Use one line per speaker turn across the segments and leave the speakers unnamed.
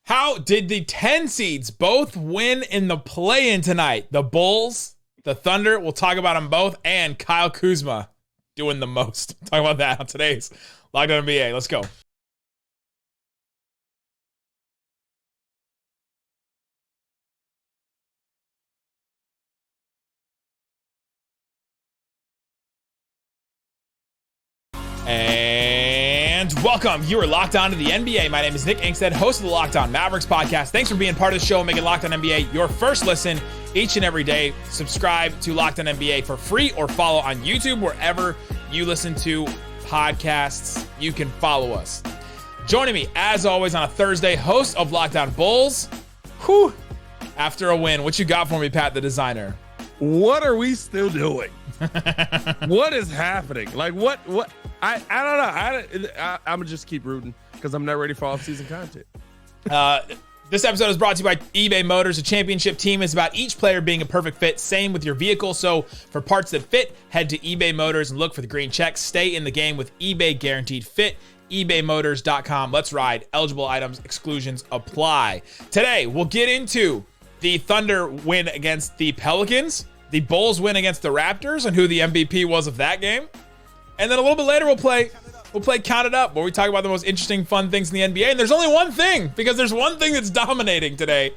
How did the 10 seeds both win in the play-in tonight? The Bulls, the Thunder, we'll talk about them both, and Kyle Kuzma doing the most. Talk about that on today's Locked On NBA. Let's go. And welcome. You are locked on to the NBA. My name is Nick Angstadt, host of the Locked On Mavericks podcast. Thanks for being part of the show and making Locked On NBA your first listen each and every day. Subscribe to Locked On NBA for free or follow on YouTube wherever you listen to podcasts. You can follow us. Joining me, as always, on a Thursday, host of Locked On Bulls. Whew. After a win, what you got for me, Pat the Designer?
What are we still doing? What is happening? Like, what? I don't know. I'm going to just keep rooting because I'm not ready for off-season content.
This episode is brought to you by eBay Motors. A championship team is about each player being a perfect fit. Same with your vehicle. So for parts that fit, head to eBay Motors and look for the green check. Stay in the game with eBay Guaranteed Fit. ebaymotors.com. Let's ride. Eligible items, exclusions apply. Today, we'll get into the Thunder win against the Pelicans, the Bulls win against the Raptors, and who the MVP was of that game. And then a little bit later, we'll play Count It Up, where we talk about the most interesting, fun things in the NBA. And there's only one thing, because there's one thing that's dominating today,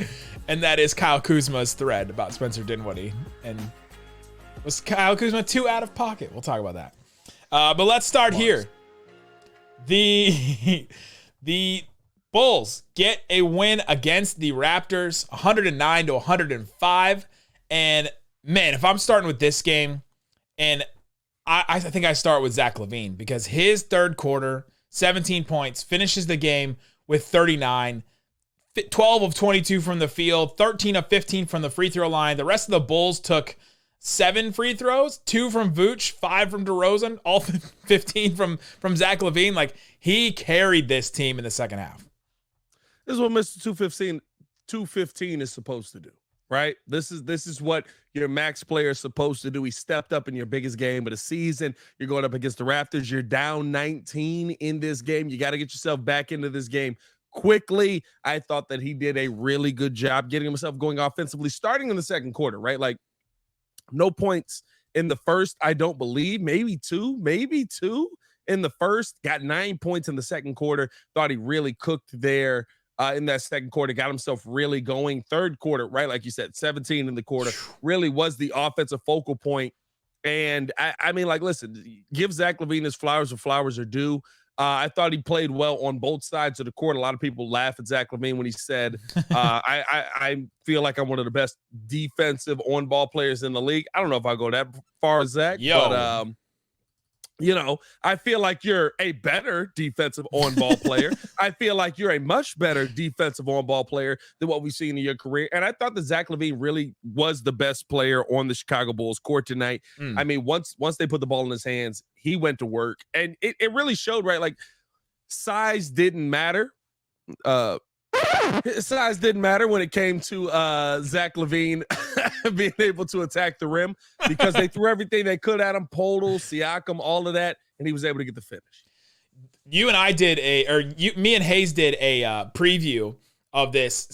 and that is Kyle Kuzma's thread about Spencer Dinwiddie. And was Kyle Kuzma too out of pocket? We'll talk about that. But let's start here. The Bulls get a win against the Raptors, 109-105. And man, if I'm starting with this game, and I think I start with Zach LaVine, because his third quarter, 17 points, finishes the game with 39, 12 of 22 from the field, 13 of 15 from the free throw line. The rest of the Bulls took 7 free throws, 2 from Vooch, 5 from DeRozan, all 15 from Zach LaVine. Like, he carried this team in the second half.
This is what Mr. 215 is supposed to do, right? This is what your max player is supposed to do. He stepped up in your biggest game of the season. You're going up against the Raptors. You're down 19 in this game. You got to get yourself back into this game quickly. I thought that he did a really good job getting himself going offensively, starting in the second quarter, right? Like, no points in the first, I don't believe. Maybe two in the first. Got 9 points in the second quarter. Thought he really cooked there. In that second quarter, got himself really going. Third quarter, right, like you said, 17 in the quarter, really was the offensive focal point. And I mean, like, listen, give Zach LaVine his flowers where flowers are due. I thought he played well on both sides of the court. A lot of people laugh at Zach LaVine when he said, I feel like I'm one of the best defensive on-ball players in the league. I don't know if I'll go that far as Zach, but I feel like you're a better defensive on-ball player. I feel like you're a much better defensive on-ball player than what we've seen in your career. And I thought that Zach LaVine really was the best player on the Chicago Bulls court tonight. I mean, once they put the ball in his hands, he went to work. And it really showed, right? Like, size didn't matter. Size didn't matter when it came to Zach LaVine being able to attack the rim, because they threw everything they could at him, Podol, Siakam, all of that, and he was able to get the finish.
You and I did me and Hayes did a preview of this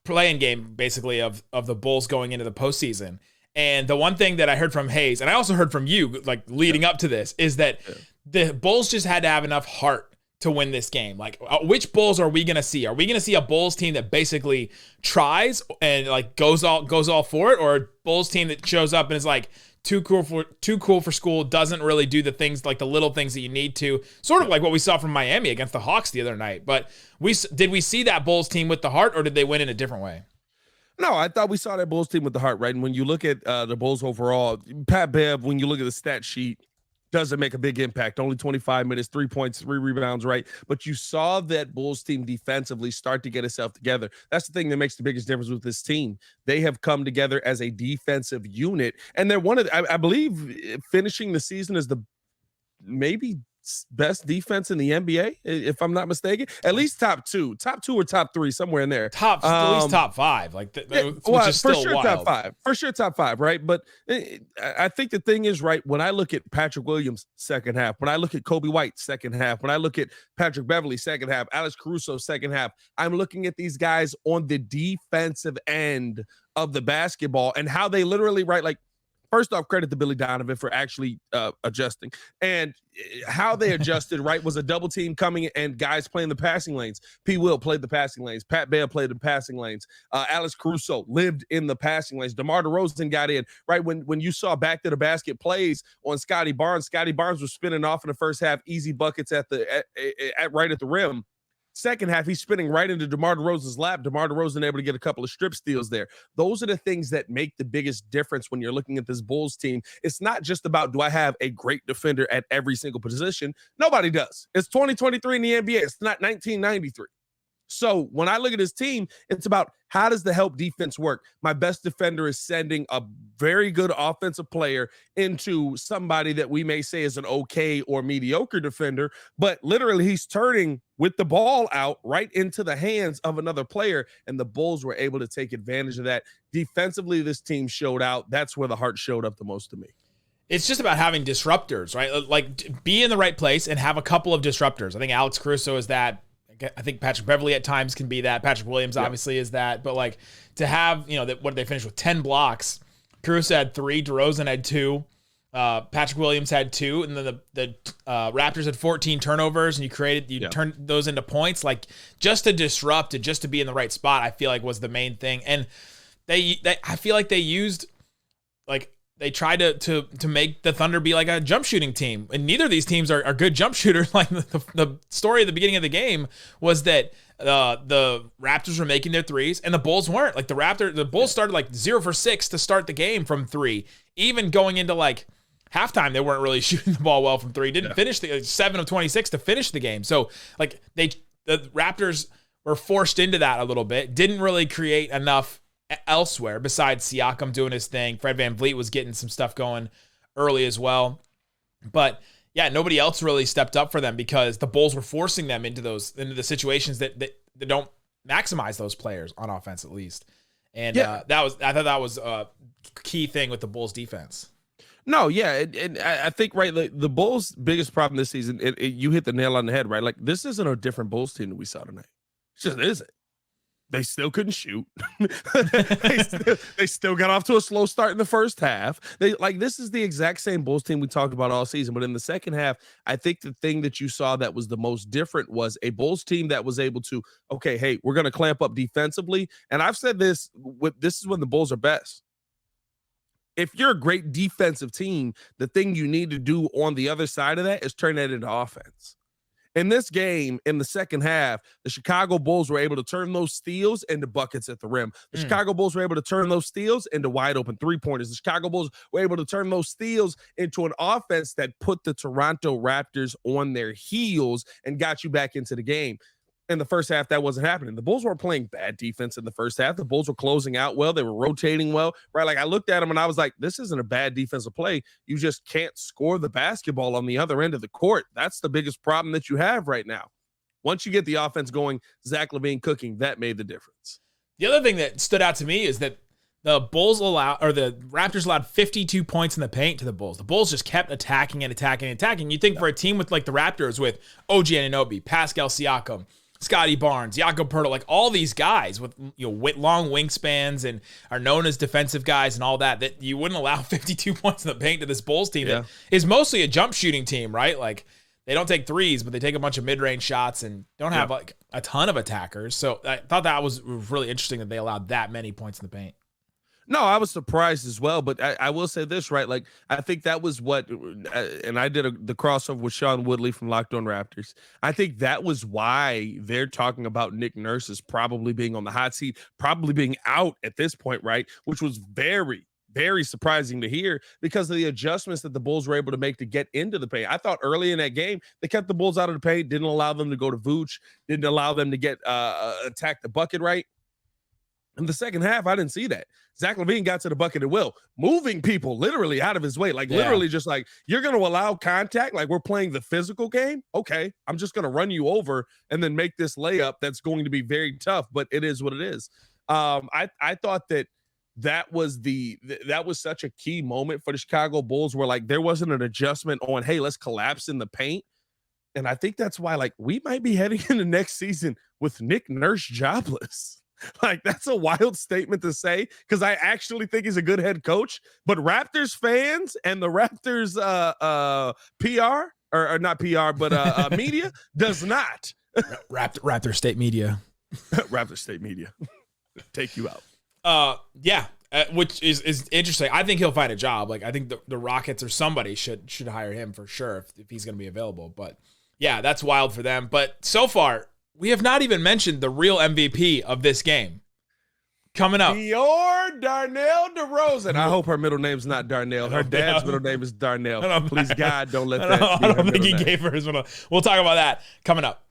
play-in game, basically, of the Bulls going into the postseason. And the one thing that I heard from Hayes, and I also heard from you, like, leading up to this, is that the Bulls just had to have enough heart to win this game. Like, which Bulls are we going to see? Are we going to see a Bulls team that basically tries and, like, goes all for it, or a Bulls team that shows up and is like too cool for school, doesn't really do the things, like the little things that you need to, sort of like what we saw from Miami against the Hawks the other night? But did we see that Bulls team with the heart, or did they win in a different way?
No, I thought we saw that Bulls team with the heart, right? And when you look at the Bulls overall, Pat Bev, when you look at the stat sheet, doesn't make a big impact. Only 25 minutes, 3 points, 3 rebounds, right? But you saw that Bulls team defensively start to get itself together. That's the thing that makes the biggest difference with this team. They have come together as a defensive unit, and they're one of I believe finishing the season as the maybe best defense in the NBA, if I'm not mistaken. At least top two or top three, somewhere in there.
At least top five, like which is still
for sure
wild.
top five, right? But I think the thing is, right, when I look at Patrick Williams second half, when I look at Kobe White second half, when I look at Patrick Beverley second half, Alex Caruso second half, I'm looking at these guys on the defensive end of the basketball and how they literally, right, like, first off, credit to Billy Donovan for actually adjusting. And how they adjusted, right, was a double team coming and guys playing the passing lanes. P. Will played the passing lanes. Pat Bear played the passing lanes. Alex Caruso lived in the passing lanes. DeMar DeRozan got in, right? When you saw back to the basket plays on Scotty Barnes was spinning off in the first half, easy buckets at right at the rim. Second half, he's spinning right into DeMar DeRozan's lap. DeMar DeRozan able to get a couple of strip steals there. Those are the things that make the biggest difference when you're looking at this Bulls team. It's not just about, do I have a great defender at every single position? Nobody does. It's 2023 in the NBA. It's not 1993. So when I look at his team, it's about, how does the help defense work? My best defender is sending a very good offensive player into somebody that we may say is an okay or mediocre defender, but literally he's turning with the ball out right into the hands of another player, and the Bulls were able to take advantage of that. Defensively, this team showed out. That's where the heart showed up the most to me.
It's just about having disruptors, right? Like, be in the right place and have a couple of disruptors. I think Alex Caruso is that. I think Patrick Beverley at times can be that. Patrick Williams obviously is that. But like, to have, what did they finish with? 10 blocks. Caruso had 3. DeRozan had 2. Patrick Williams had 2. And then the Raptors had 14 turnovers, and you turned those into points. Like, just to disrupt it, just to be in the right spot, I feel like was the main thing. And I feel like they used, like, they tried to make the Thunder be like a jump shooting team. And neither of these teams are good jump shooters. Like, the story at the beginning of the game was that the Raptors were making their threes and the Bulls weren't. Like, the Bulls started like 0 for 6 to start the game from 3. Even going into like halftime, they weren't really shooting the ball well from 3. Didn't finish the 7 of 26 to finish the game. So like, the Raptors were forced into that a little bit. Didn't really create enough elsewhere besides Siakam doing his thing. Fred VanVleet was getting some stuff going early as well. But yeah, nobody else really stepped up for them because the Bulls were forcing them into the situations that don't maximize those players on offense, at least. And I thought that was a key thing with the Bulls defense.
No, yeah, and I think, right, the Bulls' biggest problem this season, you hit the nail on the head, right? Like, this isn't a different Bulls team that we saw tonight. It just isn't. They still couldn't shoot. they still got off to a slow start in the first half. This is the exact same Bulls team we talked about all season. But in the second half, I think the thing that you saw that was the most different was a Bulls team that was able to, okay, hey, we're going to clamp up defensively. And I've said this is when the Bulls are best. If you're a great defensive team, the thing you need to do on the other side of that is turn that into offense. In this game, in the second half, the Chicago Bulls were able to turn those steals into buckets at the rim. The Chicago Bulls were able to turn those steals into wide open three-pointers. The Chicago Bulls were able to turn those steals into an offense that put the Toronto Raptors on their heels and got you back into the game. In the first half, that wasn't happening. The Bulls weren't playing bad defense in the first half. The Bulls were closing out well. They were rotating well, right? Like, I looked at them and I was like, this isn't a bad defensive play. You just can't score the basketball on the other end of the court. That's the biggest problem that you have right now. Once you get the offense going, Zach LaVine cooking, that made the difference.
The other thing that stood out to me is that the Raptors allowed 52 points in the paint to the Bulls. The Bulls just kept attacking and attacking and attacking. You think for a team with like the Raptors with OG Anunoby, Pascal Siakam, Scotty Barnes, Jakob Poeltl, like all these guys with long wingspans and are known as defensive guys and all that you wouldn't allow 52 points in the paint to this Bulls team that is mostly a jump shooting team, right? Like, they don't take threes, but they take a bunch of mid-range shots and don't have like a ton of attackers. So I thought that was really interesting that they allowed that many points in the paint.
No, I was surprised as well, but I will say this, right? Like, I think that was what, and I did the crossover with Sean Woodley from Locked On Raptors. I think that was why they're talking about Nick Nurse as probably being on the hot seat, probably being out at this point, right? Which was very, very surprising to hear because of the adjustments that the Bulls were able to make to get into the paint. I thought early in that game, they kept the Bulls out of the paint, didn't allow them to go to Vooch, didn't allow them to get attack the bucket, right? In the second half, I didn't see that. Zach LaVine got to the bucket at will, moving people literally out of his way. Like literally just like, you're going to allow contact. Like we're playing the physical game. Okay. I'm just going to run you over and then make this layup. That's going to be very tough, but it is what it is. I thought that was such a key moment for the Chicago Bulls where like there wasn't an adjustment on, hey, let's collapse in the paint. And I think that's why like we might be heading into next season with Nick Nurse jobless. Like that's a wild statement to say because I actually think he's a good head coach, but Raptors fans and the Raptors PR or not PR but media does not.
Raptor State Media.
Raptor State Media. Take you out.
Which is interesting. I think he'll find a job. Like I think the Rockets or somebody should hire him for sure if he's going to be available. But yeah, that's wild for them. But so far, we have not even mentioned the real MVP of this game. Coming up.
Diar DeRozan. I hope her middle name's not Darnell. Her dad's middle name is Darnell. Please, God, don't let that be
I don't think he gave her his middle. We'll talk about that coming up.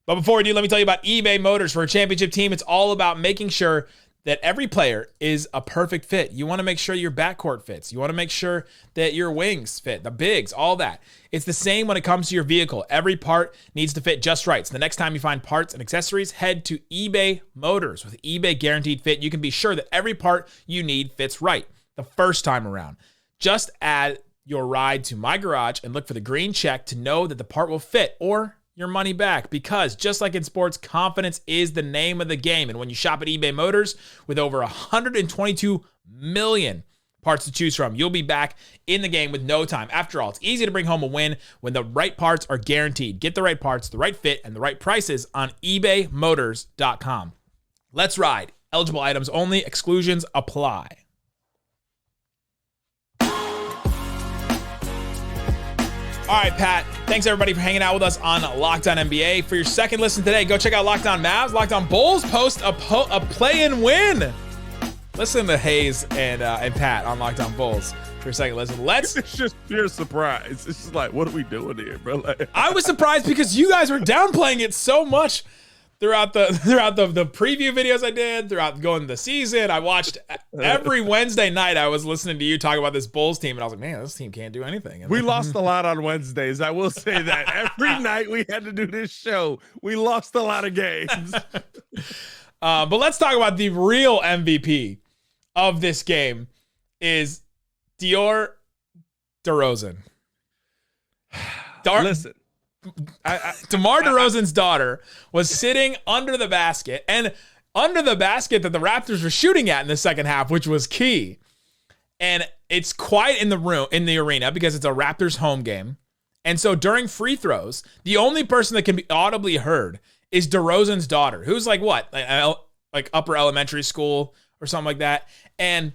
But before we do, let me tell you about eBay Motors. For a championship team, it's all about making sure that every player is a perfect fit. You want to make sure your backcourt fits. You want to make sure that your wings fit, the bigs, all that. It's the same when it comes to your vehicle. Every part needs to fit just right. So the next time you find parts and accessories, head to eBay Motors. With eBay Guaranteed Fit, you can be sure that every part you need fits right the first time around. Just add your ride to My Garage and look for the green check to know that the part will fit or your money back, because just like in sports, confidence is the name of the game. And when you shop at eBay Motors with over 122 million parts to choose from, you'll be back in the game with no time. After all, it's easy to bring home a win when the right parts are guaranteed. Get the right parts, the right fit, and the right prices on ebaymotors.com. Let's ride. Eligible items only. Exclusions apply. All right, Pat, thanks everybody for hanging out with us on Locked On NBA. For your second listen today, go check out Locked On Mavs. Locked On Bulls post a play and win. Listen to Hayes and Pat on Locked On Bulls for your second listen.
It's just pure surprise. It's just like, what are we doing here, bro? Like,
I was surprised because you guys were downplaying it so much throughout the preview videos I did, throughout going the season. I watched every Wednesday night. I was listening to you talk about this Bulls team, and I was like, man, this team can't do anything.
We lost a lot on Wednesdays. I will say that. Every night we had to do this show, we lost a lot of games.
But let's talk about the real MVP of this game is Diar DeRozan.
Listen.
DeMar DeRozan's daughter was sitting under the basket that the Raptors were shooting at in the second half, which was key. And it's quiet in the arena because it's a Raptors home game. And so during free throws, the only person that can be audibly heard is DeRozan's daughter, who's like like upper elementary school or something like that. And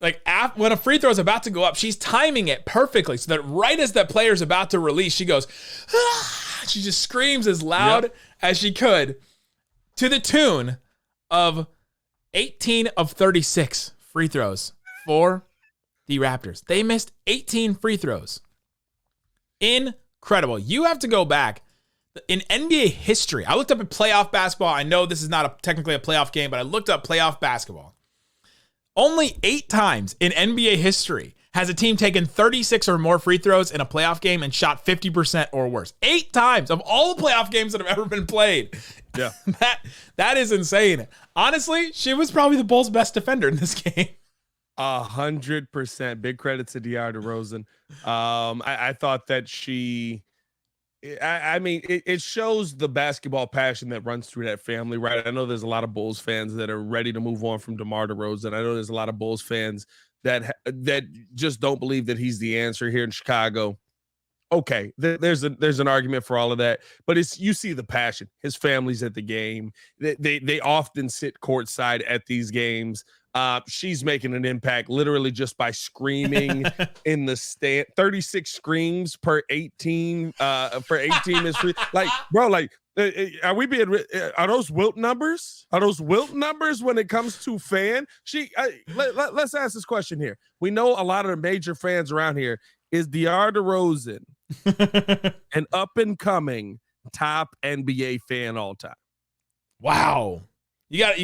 like when a free throw is about to go up, she's timing it perfectly so that right as that player's about to release, she goes, ah! She just screams as loud as she could to the tune of 18 of 36 free throws for the Raptors. They missed 18 free throws. Incredible. You have to go back in NBA history. I looked up at playoff basketball. I know this is not technically a playoff game, but I looked up playoff basketball. Only 8 times in NBA history has a team taken 36 or more free throws in a playoff game and shot 50% or worse. 8 times of all the playoff games that have ever been played.
Yeah.
that is insane. Honestly, she was probably the Bulls' best defender in this game.
100%. Big credit to Diar DeRozan. I thought that she... I mean, it shows the basketball passion that runs through that family, right? I know there's a lot of Bulls fans that are ready to move on from DeMar DeRozan. I know there's a lot of Bulls fans that just don't believe that he's the answer here in Chicago. Okay, there's an argument for all of that, but you see the passion. His family's at the game. They often sit courtside at these games. She's making an impact literally just by screaming in the stand. 36 screams per 18 for 18 is free. Like, bro, like, are those Wilt numbers? Are those Wilt numbers when it comes to fan? Let's ask this question here. We know a lot of the major fans around here. Is Diar DeRozan an up and coming top NBA fan all time?
Wow. You got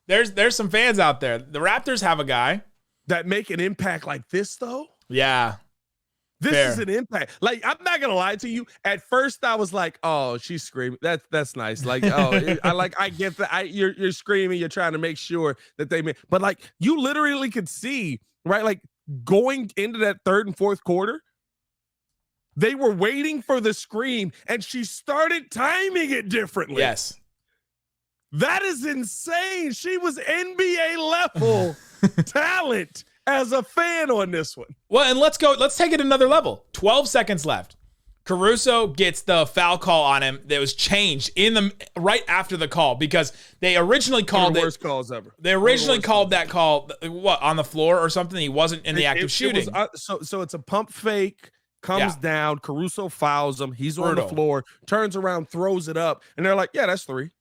There's some fans out there. The Raptors have a guy
that make an impact like this, though.
Yeah.
This
Fair.
is an impact. Like, I'm not gonna lie to you. At first, I was like, "Oh, she's screaming. That's nice." Like, oh, I get that. You're screaming. You're trying to make sure that they make. But like, you literally could see, right? Like going into that third and fourth quarter, they were waiting for the scream, and she started timing it differently.
Yes.
That is insane. She was NBA level talent as a fan on this one.
Well, and let's take it another level. 12 seconds left. Caruso gets the foul call on him that was changed right after the call because they originally called it.
Worst calls ever.
They originally called that call on the floor or something. He wasn't in the act of shooting.
So it's a pump fake, comes down. Caruso fouls him. He's on the floor, turns around, throws it up, and they're like, "Yeah, that's 3."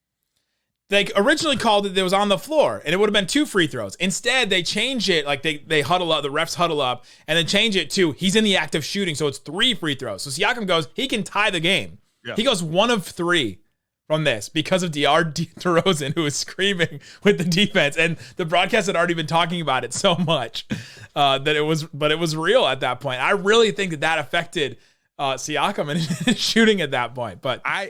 They originally called it was on the floor, and it would have been 2 free throws. Instead, they change it, like they huddle up, the refs huddle up, and then change it to he's in the act of shooting, so it's 3 free throws. So Siakam goes, he can tie the game. Yeah. He goes 1 of 3 from this because of Diar DeRozan, who was screaming with the defense, and the broadcast had already been talking about it so much that it was real at that point. I really think that affected Siakam and shooting at that point. But
I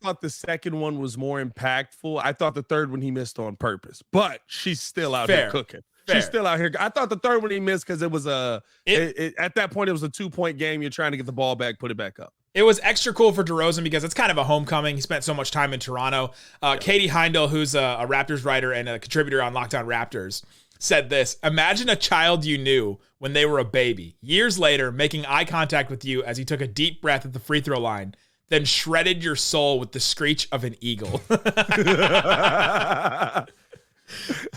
thought the second one was more impactful. I thought the third one he missed on purpose, but she's still out here cooking. Fair. She's still out here. I thought the third one he missed because it was at that point it was a 2-point game. You're trying to get the ball back, put it back up.
It was extra cool for DeRozan because it's kind of a homecoming. He spent so much time in Toronto. Katie Heindel, who's a Raptors writer and a contributor on Locked On Raptors, said this: imagine a child you knew when they were a baby, years later making eye contact with you as he took a deep breath at the free throw line, then shredded your soul with the screech of an eagle.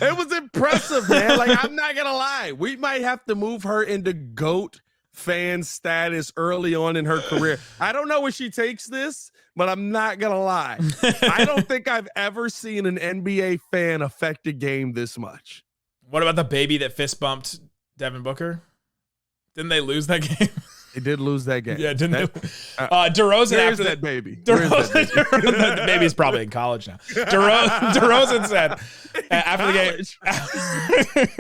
It was impressive, man. Like, I'm not going to lie. We might have to move her into GOAT fan status early on in her career. I don't know where she takes this, but I'm not going to lie. I don't think I've ever seen an NBA fan affect a game this much.
What about the baby that fist bumped Devin Booker? Didn't they lose that game?
They did lose that game.
Yeah, didn't they? DeRozan
after that baby.
The baby's probably in college now. DeRozan said after the game.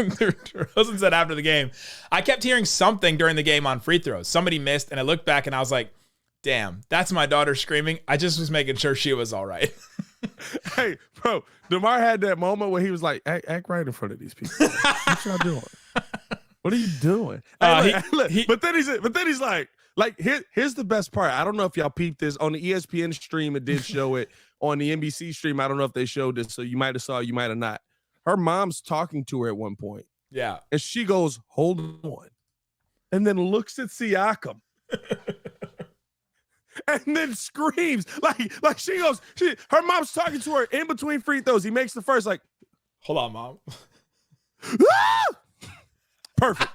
DeRozan said after the game, I kept hearing something during the game on free throws. Somebody missed, and I looked back and I was like, damn, that's my daughter screaming. I just was making sure she was all right.
Hey, bro, DeMar had that moment where he was like, act right in front of these people. What y'all doing? What are you doing? But then he's like, here's the best part. I don't know if y'all peeped this on the ESPN stream. It did show it on the NBC stream. I don't know if they showed this, so you might have saw, you might have not. Her mom's talking to her at one point.
Yeah.
And she goes, hold on. And then looks at Siakam. And then screams. Like she goes, her mom's talking to her in between free throws. He makes the first, like,
hold on, Mom.
Ah! Perfect.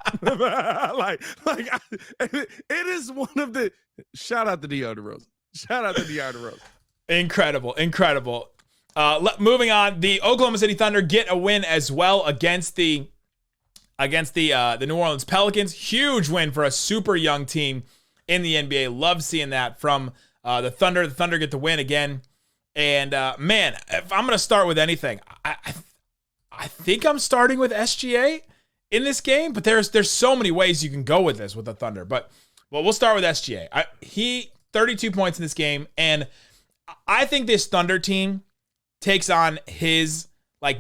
It is one of the shout out to Diar DeRozan. Shout out to Diar DeRozan.
Incredible. Moving on, the Oklahoma City Thunder get a win as well against the New Orleans Pelicans. Huge win for a super young team in the NBA. Love seeing that from the Thunder. The Thunder get the win again. And man, if I'm going to start with anything, I think I'm starting with SGA in this game, but there's so many ways you can go with this with the Thunder. But we'll start with SGA. He 32 points in this game, and I think this Thunder team takes on his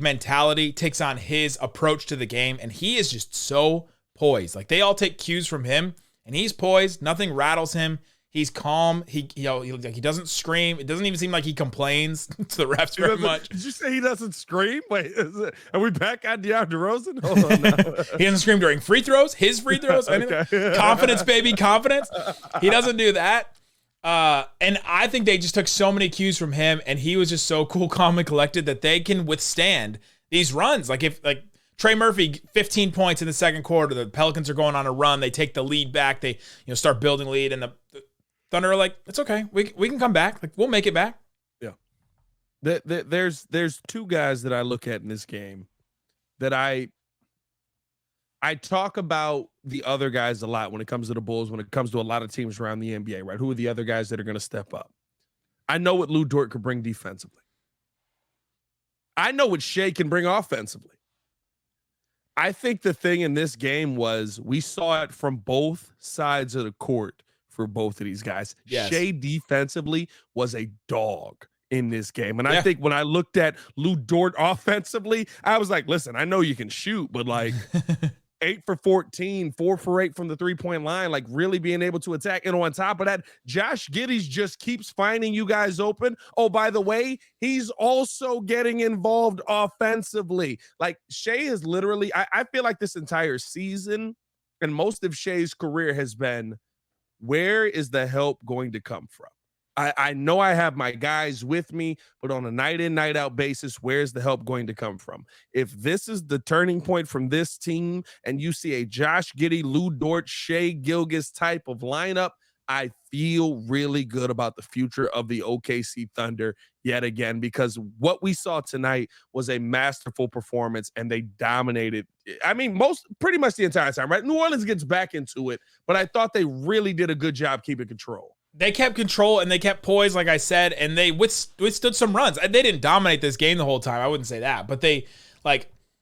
mentality, takes on his approach to the game, and he is just so poised. Like, they all take cues from him, and he's poised. Nothing rattles him. He's calm. He doesn't scream. It doesn't even seem like he complains to the refs very much.
Did you say he doesn't scream? Wait, are we back on Diar DeRozan? Hold on now.
He doesn't scream during free throws, his free throws. Okay. Confidence, baby, confidence. He doesn't do that. And I think they just took so many cues from him, and he was just so cool, calm, and collected that they can withstand these runs. Like Trey Murphy, 15 points in the second quarter, the Pelicans are going on a run. They take the lead back. They start building lead, and the Thunder are like, it's okay. We can come back. Like, we'll make it back.
Yeah. There's two guys that I look at in this game that I talk about the other guys a lot when it comes to the Bulls, when it comes to a lot of teams around the NBA, right? Who are the other guys that are going to step up? I know what Lou Dort could bring defensively. I know what Shai can bring offensively. I think the thing in this game was we saw it from both sides of the court for both of these guys.
Yes.
Shai defensively was a dog in this game. And I think when I looked at Lou Dort offensively, I was like, listen, I know you can shoot, but like 8 for 14, 4 for 8 from the 3-point line, like really being able to attack. And on top of that, Josh Giddey just keeps finding you guys open. Oh, by the way, he's also getting involved offensively. Like Shai is literally, I feel like this entire season and most of Shai's career has been, where is the help going to come from? I know I have my guys with me, but on a night in, night out basis, where's the help going to come from? If this is the turning point from this team and you see a Josh Giddey, Lou Dort, Shai Gilgeous type of lineup, I feel really good about the future of the OKC Thunder yet again, because what we saw tonight was a masterful performance and they dominated. I mean, pretty much the entire time, right? New Orleans gets back into it, but I thought they really did a good job keeping control.
They kept control and they kept poise, like I said, and they withstood some runs. They didn't dominate this game the whole time. I wouldn't say that, but they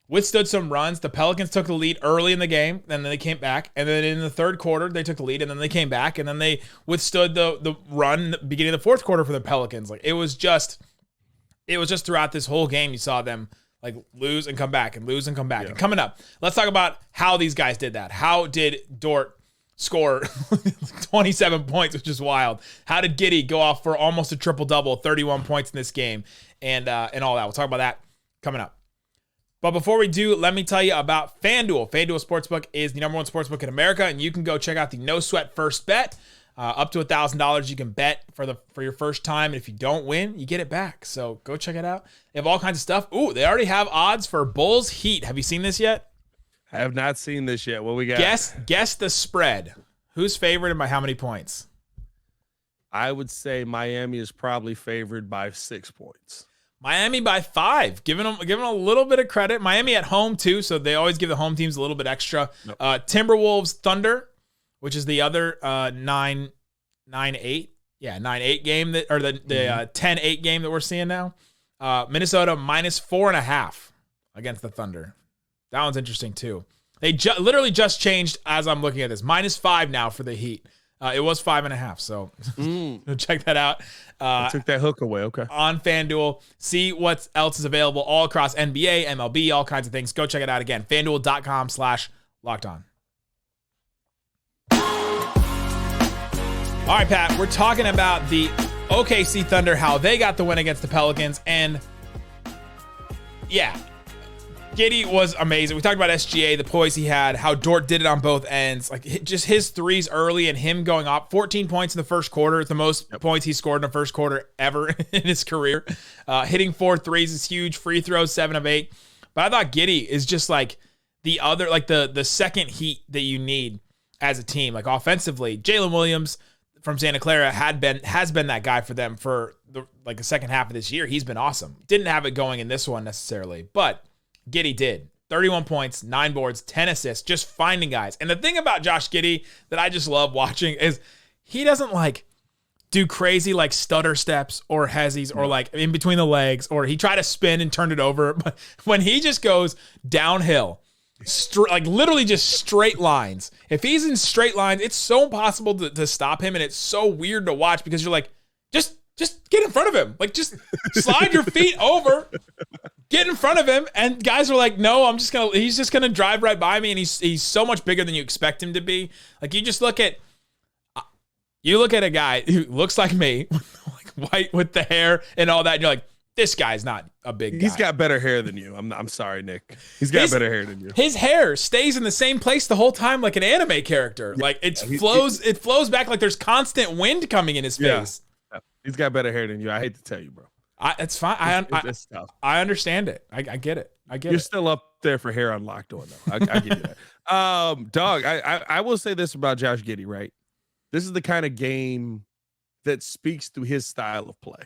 withstood some runs. The Pelicans took the lead early in the game, and then they came back. And then in the third quarter, they took the lead, and then they came back, and then they withstood the run in the beginning of the fourth quarter for the Pelicans. Like it was just throughout this whole game, you saw them like lose and come back and lose and come back. Yeah. And coming up, let's talk about how these guys did that. How did Dort score 27 points, which is wild? How did Giddey go off for almost a triple-double, 31 points in this game, and all that? We'll talk about that coming up. But before we do, let me tell you about FanDuel. FanDuel Sportsbook is the #1 sportsbook in America, and you can go check out the No Sweat First Bet. Up to $1,000 you can bet for your first time, and if you don't win, you get it back. So go check it out. They have all kinds of stuff. Ooh, they already have odds for Bulls Heat. Have you seen this yet?
I have not seen this yet. What we got?
Guess the spread. Who's favored and by how many points?
I would say Miami is probably favored by 6 points.
Miami by 5. Giving them a little bit of credit. Miami at home too, so they always give the home teams a little bit extra. Nope. Timberwolves Thunder, which is the other 9-8. Yeah, 9-8 game that, or the 10-8 game that we're seeing now. Minnesota minus 4.5 against the Thunder. That one's interesting too. They literally just changed as I'm looking at this. Minus 5 now for the Heat. It was 5.5, so check that out.
I took that hook away. Okay.
On FanDuel, see what else is available all across NBA, MLB, all kinds of things. Go check it out again. FanDuel.com/lockedon. All right, Pat, we're talking about the OKC Thunder, how they got the win against the Pelicans, and yeah, Giddey was amazing. We talked about SGA, the poise he had, how Dort did it on both ends. Like just his threes early and him going up. 14 points in the first quarter. It's the most points he scored in the first quarter ever in his career. Hitting 4 threes is huge. Free throws, 7 of 8. But I thought Giddey is just like the other, like the second heat that you need as a team. Like offensively, Jalen Williams from Santa Clara has been that guy for them for the second half of this year. He's been awesome. Didn't have it going in this one necessarily, but Giddey did. 31 points, 9 boards, 10 assists, just finding guys. And the thing about Josh Giddey that I just love watching is he doesn't do crazy stutter steps or hezzies or in between the legs, or he tried to spin and turn it over. But when he just goes downhill, literally just straight lines. If he's in straight lines, it's so impossible to stop him, and it's so weird to watch because you're like, just get in front of him. Just slide your feet over. Get in front of him, and guys are like, no, he's just gonna drive right by me, and he's so much bigger than you expect him to be. You just look at a guy who looks like me, white with the hair and all that, and you're like, this guy's not a big guy.
He's got better hair than you. I'm sorry, Nick. He's got better hair than you.
His hair stays in the ssame place the whole time, like an anime character. It flows back like there's constant wind coming in his face.
Yeah. He's got better hair than you. I hate to tell you, bro.
It's fine.
It's tough.
I understand it. I get it.
You're still up there for hair on Locked On, though. I give you that. Dog, I will say this about Josh Giddey, right? This is the kind of game that speaks to his style of play.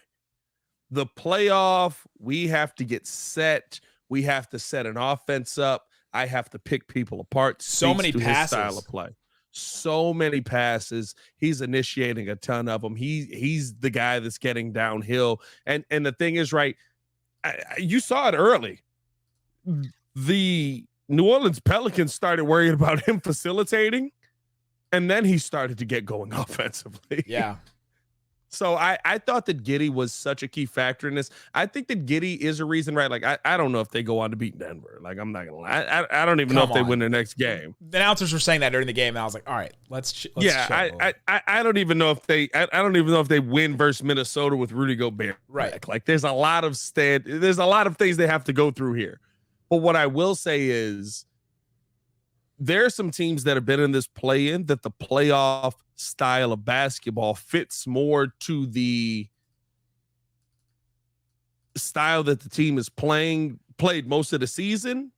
The playoff, we have to get set. We have to set an offense up. I have to pick people apart.
So many passes.
His style of play. So many passes. He's initiating a ton of them. He's the guy that's getting downhill. And the thing is, right, you saw it early. The New Orleans Pelicans started worrying about him facilitating, and then he started to get going offensively.
Yeah.
So I thought that Giddey was such a key factor in this. I think that Giddey is a reason, right? Like, I don't know if they go on to beat Denver. Like, I'm not going to lie. I don't even know if they win their next game.
The announcers were saying that during the game, and I was like, all right, let's chill.
I don't even know if they I don't even know if they win versus Minnesota with Rudy Gobert.
Right.
Like, there's a lot of things they have to go through here. But what I will say is there are some teams that have been in this play-in that the playoff style of basketball fits more to the style that the team is played most of the season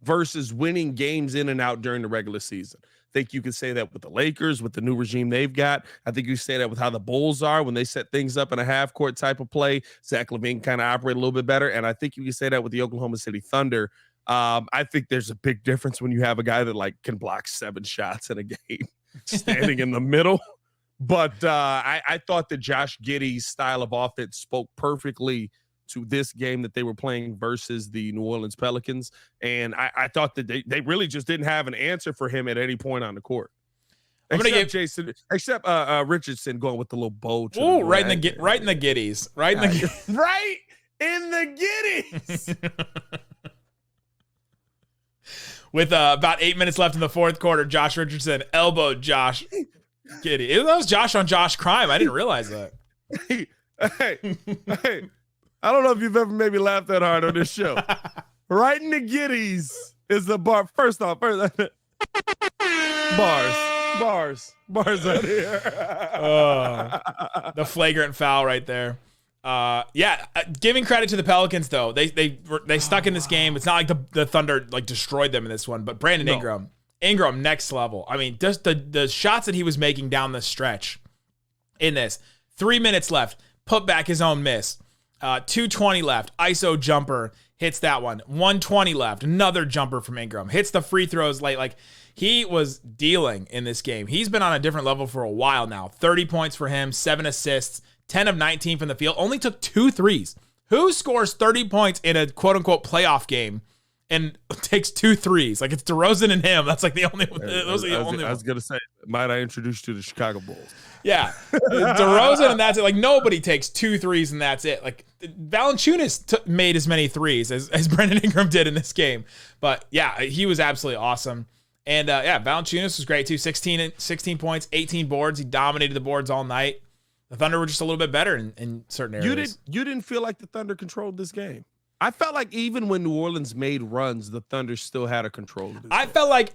versus winning games in and out during the regular season. I think you could say that with the Lakers, with the new regime they've got. I think you say that with how the Bulls are when they set things up in a half-court type of play. Zach LaVine kind of operate a little bit better, and I think you can say that with the Oklahoma City Thunder. I think there's a big difference when you have a guy that like can block 7 shots in a game standing in the middle. But I thought that Josh Giddey's style of offense spoke perfectly to this game that they were playing versus the New Orleans Pelicans. And I thought that they really just didn't have an answer for him at any point on the court. Except Richardson going with the little bow.
Right in the Giddies. Right in the Giddies. With about 8 minutes left in the fourth quarter, Josh Richardson elbowed Josh Giddey. That was Josh on Josh crime. I didn't realize that.
Hey, I don't know if you've ever made me laugh that hard on this show. Right in the Giddies is the bar. First off, bars out here.
The flagrant foul right there. Giving credit to the Pelicans though, they stuck in this game. It's not like the Thunder like destroyed them in this one, but Brandon Ingram next level. I mean, just the shots that he was making down the stretch in this. 3 minutes left, put back his own miss. 2:20 left, ISO jumper hits that one. 1:20 left, another jumper from Ingram hits the free throws late. Like he was dealing in this game. He's been on a different level for a while now. 30 points for him, 7 assists. 10 of 19 from the field, only took 2 threes. Who scores 30 points in a quote-unquote playoff game and takes 2 threes? Like, it's DeRozan and him. That's like the only one. Those are the only
I was going to say, might I introduce you to the Chicago Bulls?
Yeah. DeRozan and that's it. Like, nobody takes 2 threes and that's it. Like, Valanciunas made as many threes as Brandon Ingram did in this game. But, yeah, he was absolutely awesome. And, Valanciunas was great, too. 16 points, 18 boards. He dominated the boards all night. The Thunder were just a little bit better in certain areas.
You didn't feel like the Thunder controlled this game. I felt like even when New Orleans made runs, the Thunder still had a control of this game.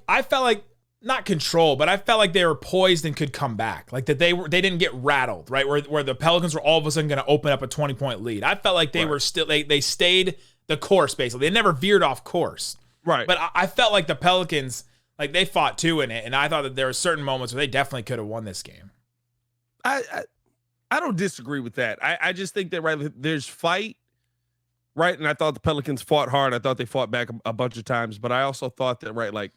I felt like not control, but I felt like they were poised and could come back. Like that they didn't get rattled, right? Where the Pelicans were all of a sudden going to open up a 20-point lead. I felt like they were still they stayed the course basically. They never veered off course.
Right.
But I felt like the Pelicans, like they fought too in it, and I thought that there were certain moments where they definitely could have won this game.
I don't disagree with that. I just think that there's fight, right? And I thought the Pelicans fought hard. I thought they fought back a bunch of times, but I also thought that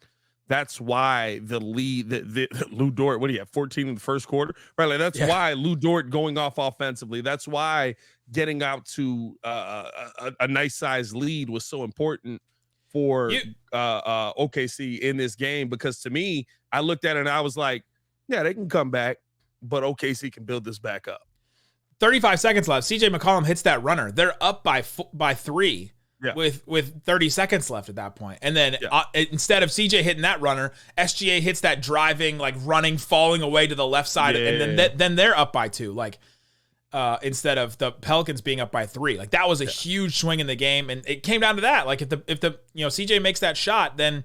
that's why the lead the Lou Dort, what do you have, 14 in the first quarter? Right. Like that's why Lou Dort going off offensively. That's why getting out to a nice size lead was so important for OKC in this game, because to me, I looked at it and I was like, yeah, they can come back, but OKC can build this back up.
35 seconds left. CJ McCollum hits that runner. They're up by 3 with 30 seconds left at that point. And then instead of CJ hitting that runner, SGA hits that driving, like running, falling away to the left side. And then they're up by 2. Like instead of the Pelicans being up by 3. Like that was a huge swing in the game. And it came down to that. Like if the CJ makes that shot, then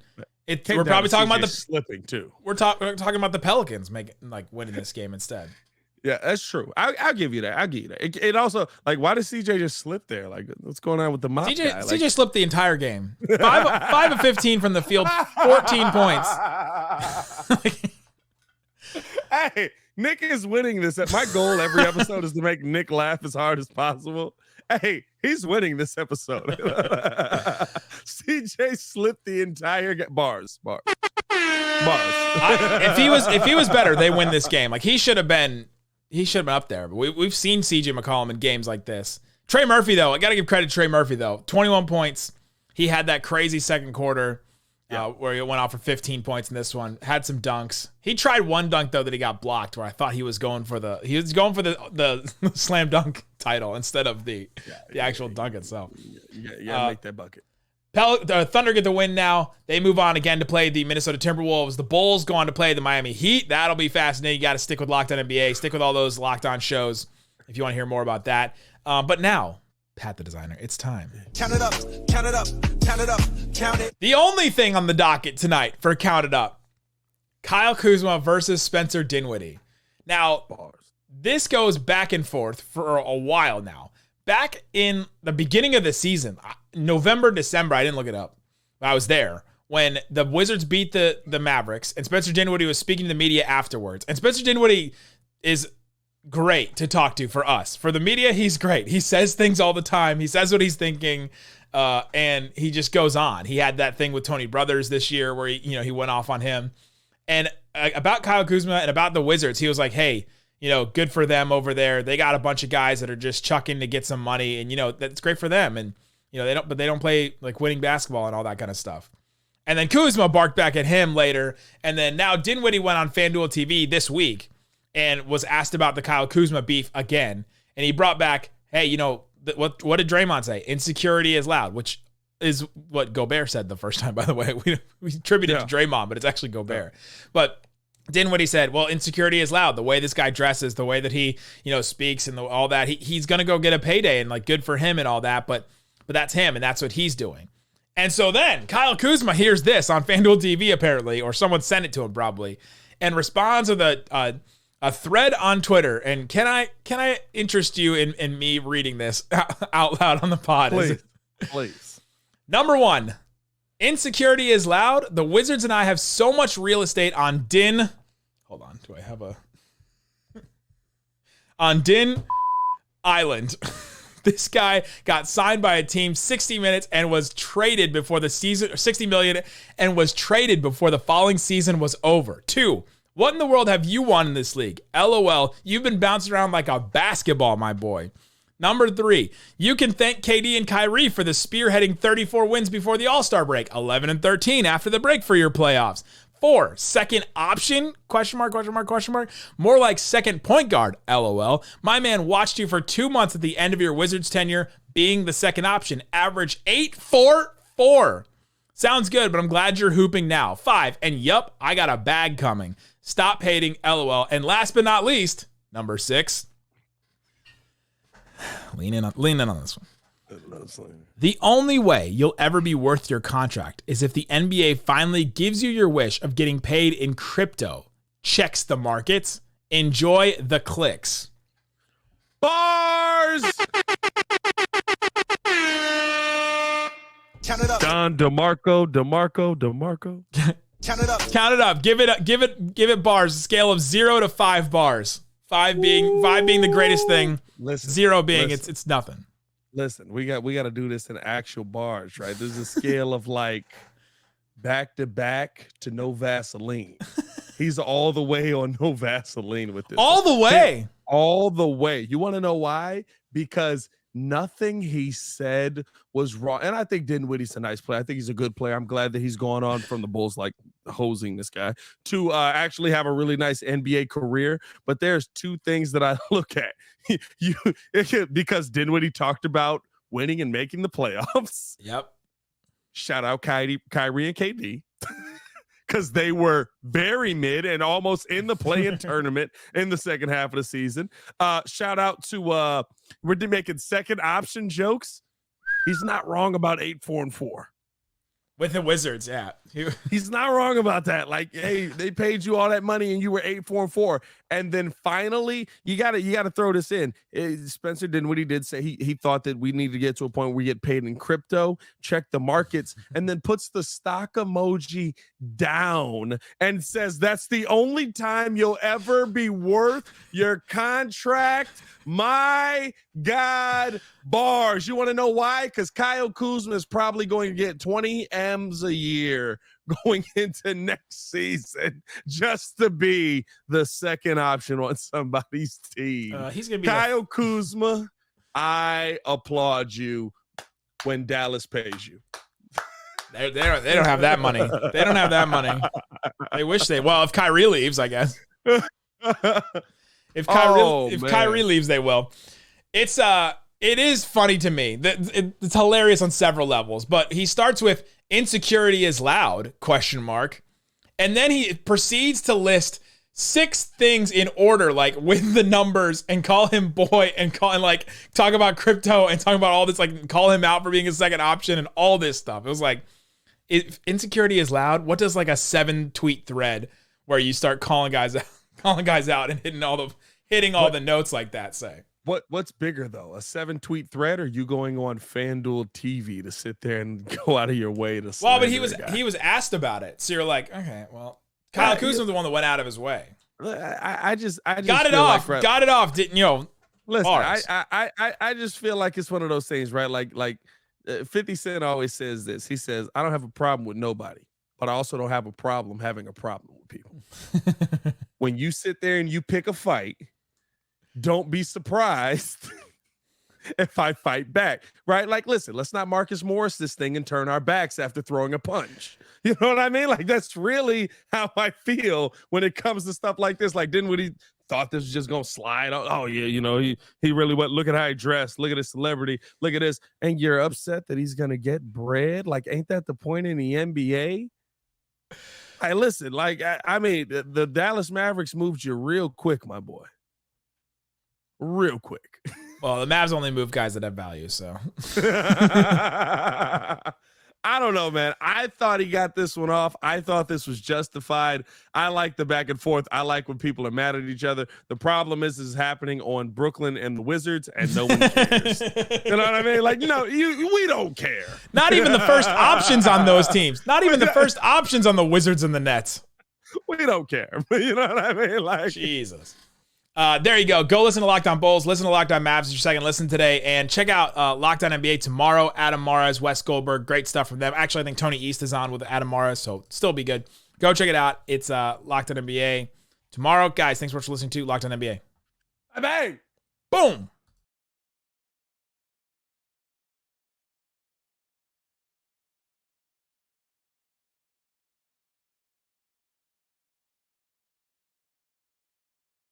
we're probably talking about the
slipping too.
We're talking about the Pelicans winning this game instead.
Yeah, that's true. I'll give you that. It also, like, why did CJ just slip there? Like, what's going on with the mop guy?
CJ slipped the entire game. 5 of 15 from the field, 14 points.
Hey, Nick is winning this. My goal every episode is to make Nick laugh as hard as possible. Hey, he's winning this episode. CJ slipped the entire game. Bars.
If he was better, they win this game. Like he should have been up there. But we've seen CJ McCollum in games like this Trey Murphy, though, I got to give credit to Trey Murphy, though. 21 points. He had that crazy second quarter where he went off for 15 points in this one. Had some dunks. He tried one dunk, though, that he got blocked, where I thought he was going for the slam dunk title instead of the actual dunk itself.
Yeah, make that bucket.
Thunder get the win now. They move on again to play the Minnesota Timberwolves. The Bulls go on to play the Miami Heat. That'll be fascinating. You got to stick with Locked On NBA. Stick with all those Locked On shows if you want to hear more about that. But now, Pat the Designer, it's time.
Count it up, count it up, count it up, count it.
The only thing on the docket tonight for Count It Up, Kyle Kuzma versus Spencer Dinwiddie. Now, this goes back and forth for a while now. Back in the beginning of the season, November, December, I didn't look it up, but I was there, when the Wizards beat the Mavericks, and Spencer Dinwiddie was speaking to the media afterwards. And Spencer Dinwiddie is great to talk to for us. For the media, he's great. He says things all the time. He says what he's thinking, and he just goes on. He had that thing with Tony Brothers this year where he went off on him. And about Kyle Kuzma and about the Wizards, he was like, hey, good for them over there. They got a bunch of guys that are just chucking to get some money, and that's great for them. And they don't play like winning basketball and all that kind of stuff. And then Kuzma barked back at him later, and then now Dinwiddie went on FanDuel TV this week and was asked about the Kyle Kuzma beef again, and he brought back, hey, what did Draymond say? Insecurity is loud, which is what Gobert said the first time, by the way. We attributed it to Draymond, but it's actually Gobert. Yeah. But Dinwiddie said, well, insecurity is loud. The way this guy dresses, the way that he, speaks and all that, he's going to go get a payday and good for him and all that. But that's him, and that's what he's doing. And so then Kyle Kuzma hears this on FanDuel TV, apparently, or someone sent it to him probably, and responds with a thread on Twitter. And can I interest you in me reading this out loud on the pod?
Please.
Number 1. Insecurity is loud. The Wizards and I have so much real estate on Din. Hold on. Do I have on Din Island? This guy got signed by a team 60 minutes and was traded before the season, or 60 million, and was traded before the following season was over. 2. What in the world have you won in this league? LOL. You've been bouncing around like a basketball, my boy. Number 3, you can thank KD and Kyrie for the spearheading 34 wins before the All-Star break, 11 and 13 after the break for your playoffs. 4, second option, question mark. More like second point guard, LOL. My man watched you for 2 months at the end of your Wizards tenure being the second option. Average 8.44. Sounds good, but I'm glad you're hooping now. 5, and yup, I got a bag coming. Stop hating, LOL. And last but not least, number 6. Lean in on this one. The only way you'll ever be worth your contract is if the NBA finally gives you your wish of getting paid in crypto. Checks the markets. Enjoy the clicks.
Bars!
Count it up.
Don DeMarco.
Count it up.
Count it up. Give it bars. A scale of 0 to 5 bars. 5 being the greatest thing. 0 being it's nothing.
Listen, we got to do this in actual bars, right? There's a scale of back to back to no Vaseline. He's all the way on no Vaseline with this.
All the way.
All the way. You want to know why? Because nothing he said was wrong. And I think Dinwiddie's a nice player. I think he's a good player. I'm glad that he's gone on from the Bulls, hosing this guy, to actually have a really nice NBA career. But there's 2 things that I look at. Because Dinwiddie talked about winning and making the playoffs.
Yep. Shout
out Kyrie and KD. Because they were very mid and almost in the play-in tournament in the second half of the season. Shout out to we're making second option jokes. He's not wrong about 8-4-4.
With the Wizards, yeah.
He's not wrong about that. Hey, they paid you all that money and you were 8-4-4. And then finally, you gotta throw this in. Spencer Dinwiddie did say he thought that we need to get to a point where we get paid in crypto, check the markets, and then puts the stock emoji down and says that's the only time you'll ever be worth your contract. My God, bars. You want to know why? Because Kyle Kuzma is probably going to get 20 M's a year going into next season just to be the second option on somebody's team.
He's going to be
Kyle Kuzma. I applaud you when Dallas pays you.
They don't have that money. They don't have that money. They wish they. Well, if Kyrie leaves, I guess. If Kyrie leaves, they will. It is funny to me. It's hilarious on several levels. But he starts with "insecurity is loud?" ? And then he proceeds to list 6 things in order, like with the numbers, and call him boy, and talk about crypto, and talk about all this, like call him out for being a second option and all this stuff. It was like, if insecurity is loud, what does like a 7-tweet thread where you start calling guys out and hitting all the notes like that say?
What's bigger though, a 7-tweet thread, or you going on FanDuel TV to sit there and go out of your way to?
Well, but he was asked about it, so you're like, okay, well. Kyle Kuzma was the one that went out of his way.
I just
got it off. Got it off. Didn't you?
Listen, I just feel like it's one of those things, right? Like 50 Cent always says this. He says, "I don't have a problem with nobody, but I also don't have a problem having a problem with people." When you sit there and you pick a fight, don't be surprised if I fight back, right? Like, listen, let's not Marcus Morris this thing and turn our backs after throwing a punch. You know what I mean? Like, that's really how I feel when it comes to stuff like this. Like, Dinwiddie thought this was just going to slide. Oh, yeah, you know, he really went, look at how he dressed. Look at his celebrity. Look at this. And you're upset that he's going to get bread? Like, ain't that the point in the NBA? Hey, listen, like, I mean, the Dallas Mavericks moved you real quick, my boy. Real quick.
Well, the Mavs only move guys that have value, so.
I don't know, man. I thought he got this one off. I thought this was justified. I like the back and forth. I like when people are mad at each other. The problem is happening on Brooklyn and the Wizards, and no one cares. You know what I mean? Like, we don't care.
Not even the first options on those teams. Not even the first options on the Wizards and the Nets.
We don't care. You know what I mean? Like,
Jesus. There you go. Go listen to Locked On Bulls. Listen to Locked On Mavs as your second listen today. And check out Locked On NBA tomorrow. Adam Mares, Wes Goldberg. Great stuff from them. Actually, I think Tony East is on with Adam Mares, so still be good. Go check it out. It's Locked On NBA tomorrow. Guys, thanks so much for listening to Locked On NBA.
Bye-bye.
Boom.